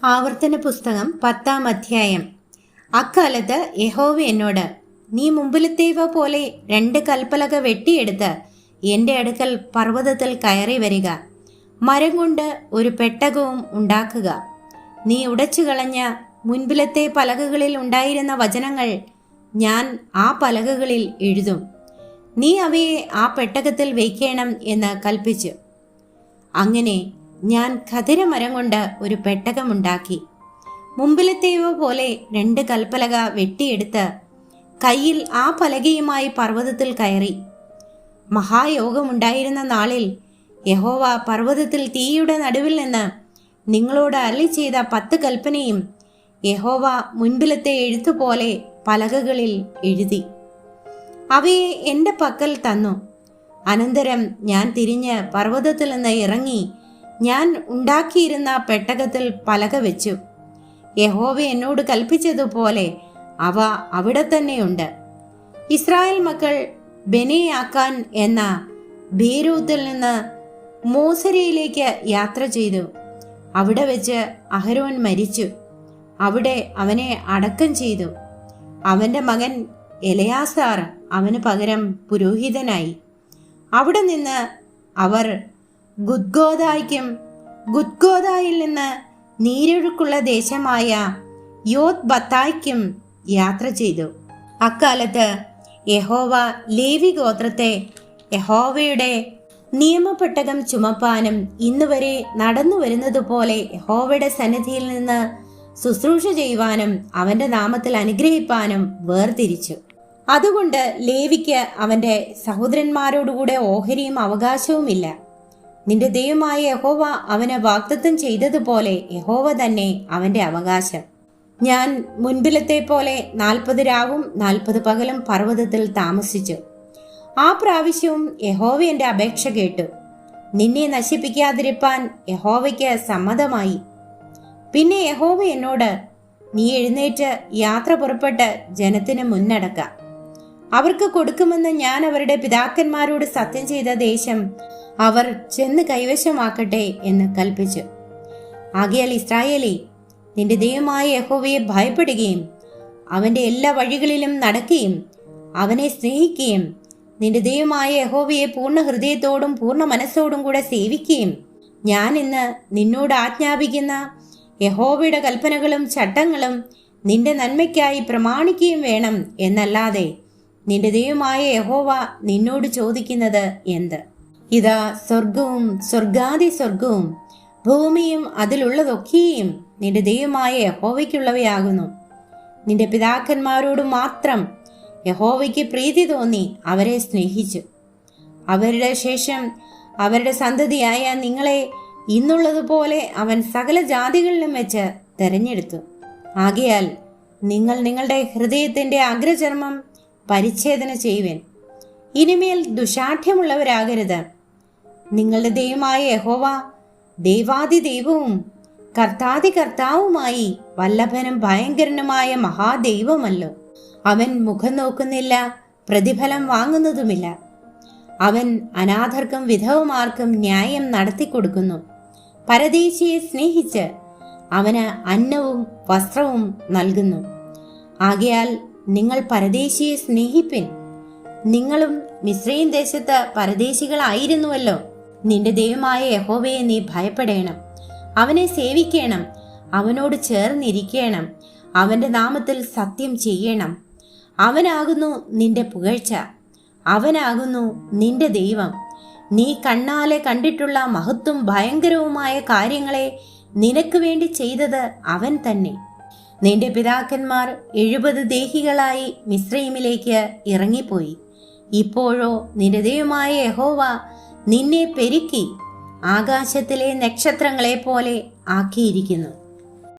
ആവർത്തന പുസ്തകം 10-ാം അധ്യായം. അക്കാലത്ത് യഹോവ എന്നോട്, നീ മുമ്പിലത്തേവ പോലെ 2 കൽപ്പലക വെട്ടിയെടുത്ത് എൻ്റെ അടുക്കൽ പർവ്വതത്തിൽ കയറി വരിക. മരം കൊണ്ട് ഒരു പെട്ടകവും ഉണ്ടാക്കുക. നീ ഉടച്ചു കളഞ്ഞ മുൻപിലത്തെ പലകകളിൽ ഉണ്ടായിരുന്ന വചനങ്ങൾ ഞാൻ ആ പലകകളിൽ എഴുതും. നീ അവയെ ആ പെട്ടകത്തിൽ വയ്ക്കണം എന്ന് കൽപ്പിച്ചു. അങ്ങനെ ഞാൻ ഖദിരമരം കൊണ്ട് ഒരു പെട്ടകമുണ്ടാക്കി. മുമ്പിലത്തെയോ പോലെ 2 കൽപ്പലക വെട്ടിയെടുത്ത് കയ്യിൽ ആ പലകയുമായി പർവ്വതത്തിൽ കയറി. മഹായോഗമുണ്ടായിരുന്ന നാളിൽ യഹോവ പർവ്വതത്തിൽ തീയുടെ നടുവിൽ നിന്ന് നിങ്ങളോട് അരുളി ചെയ്ത 10 കൽപ്പനയും യഹോവ മുൻപിലത്തെ എഴുത്തുപോലെ പലകകളിൽ എഴുതി അവയെ എൻ്റെ പക്കൽ തന്നു. അനന്തരം ഞാൻ തിരിഞ്ഞ് പർവ്വതത്തിൽ നിന്ന് ഇറങ്ങി ഞാൻ ഉണ്ടാക്കിയിരുന്ന പെട്ടകത്തിൽ പലക വെച്ചു. യഹോവ എന്നോട് കൽപ്പിച്ചതുപോലെ അവ അവിടെ തന്നെയുണ്ട്. ഇസ്രായേൽ മക്കൾ ബെനയാക്കാൻ എന്ന ബേരൂത്തിൽ നിന്ന് മോസരയിലേക്ക് യാത്ര ചെയ്തു. അവിടെ വെച്ച് അഹരോൻ മരിച്ചു. അവിടെ അവനെ അടക്കം ചെയ്തു. അവൻ്റെ മകൻ എലയാസാർ അവന് പകരം പുരോഹിതനായി. അവിടെ നിന്ന് അവർ ഗുദ്ഗോദായിൽ നിന്ന് നീരൊഴുക്കുള്ള ദേശമായ യോത്ബത്തായ്ക്കും യാത്ര ചെയ്തു. അക്കാലത്ത് യഹോവ ലേവി ഗോത്രത്തെ യഹോവയുടെ നിയമപ്പെട്ടകം ചുമപ്പാനും ഇന്നുവരെ നടന്നു വരുന്നത് പോലെ യഹോവയുടെ സന്നിധിയിൽ നിന്ന് ശുശ്രൂഷ ചെയ്യുവാനും അവന്റെ നാമത്തിൽ അനുഗ്രഹിപ്പാനും വേർതിരിച്ചു. അതുകൊണ്ട് ലേവിക്ക് അവന്റെ സഹോദരന്മാരോടുകൂടെ ഓഹരിയും അവകാശവുമില്ല. നിന്റെ ദൈവമായ യഹോവ അവന് വാഗ്ദത്തം ചെയ്തതുപോലെ യഹോവ തന്നെ അവന്റെ അവകാശം. ഞാൻ മുൻപിലത്തെ പോലെ 40 രാവും 40 പകലും പർവ്വതത്തിൽ താമസിച്ചു. ആ പ്രാവശ്യവും യഹോവ എൻ്റെ അപേക്ഷ കേട്ടു. നിന്നെ നശിപ്പിക്കാതിരിപ്പാൻ യഹോവയ്ക്ക് സമ്മതമായി. പിന്നെ യഹോവ എന്നോട്, നീ എഴുന്നേറ്റ് യാത്ര പുറപ്പെട്ട് ജനത്തിന് മുന്നടക്കാം. അവർക്ക് കൊടുക്കുമെന്ന് ഞാൻ അവരുടെ പിതാക്കന്മാരോട് സത്യം ചെയ്ത ദേശം അവർ ചെന്ന് കൈവശമാക്കട്ടെ എന്ന് കൽപ്പിച്ചു. ആകയാൽ ഇസ്രായേലേ, നിന്റെ ദൈവമായ യഹോവയെ ഭയപ്പെടുകയും അവന്റെ എല്ലാ വഴികളിലും നടക്കുകയും അവനെ സ്നേഹിക്കുകയും നിന്റെ ദൈവമായ യഹോവയെ പൂർണ്ണ ഹൃദയത്തോടും പൂർണ്ണ മനസ്സോടും കൂടെ സേവിക്കുകയും ഞാൻ ഇന്ന് നിന്നോട് ആജ്ഞാപിക്കുന്ന യഹോവയുടെ കൽപ്പനകളും ചട്ടങ്ങളും നിന്റെ നന്മയ്ക്കായി പ്രമാണിക്കുകയും വേണം എന്നല്ലാതെ നിന്റെ ദൈവമായ യഹോവ നിന്നോട് ചോദിക്കുന്നത് എന്ത്? ഇതാ സ്വർഗവും സ്വർഗാദി സ്വർഗവും ഭൂമിയും അതിലുള്ളതൊക്കെയും നിന്റെ ദൈവമായ യഹോവയ്ക്കുള്ളവയാകുന്നു. നിന്റെ പിതാക്കന്മാരോട് മാത്രം യഹോവയ്ക്ക് പ്രീതി തോന്നി അവരെ സ്നേഹിച്ചു. അവരുടെ ശേഷം അവരുടെ സന്തതിയായ നിങ്ങളെ ഇന്നുള്ളതുപോലെ അവൻ സകല ജാതികളിലും വെച്ച് തെരഞ്ഞെടുത്തു. ആകയാൽ നിങ്ങൾ നിങ്ങളുടെ ഹൃദയത്തിന്റെ അഗ്രചർമ്മം പരിച്ഛേദന ചെയ്യുവൻ. ഇനിമേൽ ദുശാഠ്യമുള്ളവരാകരുത്. നിങ്ങളുടെ ദൈവമായ യഹോവ ദൈവാദി ദൈവവും കർത്താദി കർത്താവുമായി വല്ലഭനും ഭയങ്കരനുമായ മഹാദൈവമല്ലോ. അവൻ മുഖം നോക്കുന്നില്ല, പ്രതിഫലം വാങ്ങുന്നതുമില്ല. അവൻ അനാഥർക്കും വിധവമാർക്കും ന്യായം നടത്തിക്കൊടുക്കുന്നു. പരദേശിയെ സ്നേഹിച്ച് അവന് അന്നവും വസ്ത്രവും നൽകുന്നു. ആകയാൽ നിങ്ങൾ പരദേശിയെ സ്നേഹിപ്പിൻ. നിങ്ങളും മിസ്രയീം ദേശത്ത് പരദേശികളായിരുന്നുവല്ലോ. നിന്റെ ദൈവമായ യഹോവയെ നീ ഭയപ്പെടേണം, അവനെ സേവിക്കണം, അവനോട് ചേർന്നിരിക്കണം, അവന്റെ നാമത്തിൽ സത്യം ചെയ്യണം. അവനാകുന്നു നിന്റെ പുകഴ്ച, അവനാകുന്നു നിന്റെ ദൈവം. നീ കണ്ണാലെ കണ്ടിട്ടുള്ള മഹത്വം ഭയങ്കരവുമായ കാര്യങ്ങളെ നിനക്ക് വേണ്ടി ചെയ്തത് അവൻ തന്നെ. നിന്റെ പിതാക്കന്മാർ 70 ദേഹികളായി മിസ്രയീമിലേക്ക് ഇറങ്ങിപ്പോയി. ഇപ്പോഴോ നിന്റെ ദൈവമായ യഹോവ നിന്നെ പെരുക്കി ആകാശത്തിലെ നക്ഷത്രങ്ങളെ പോലെ ആക്കിയിരിക്കുന്നു.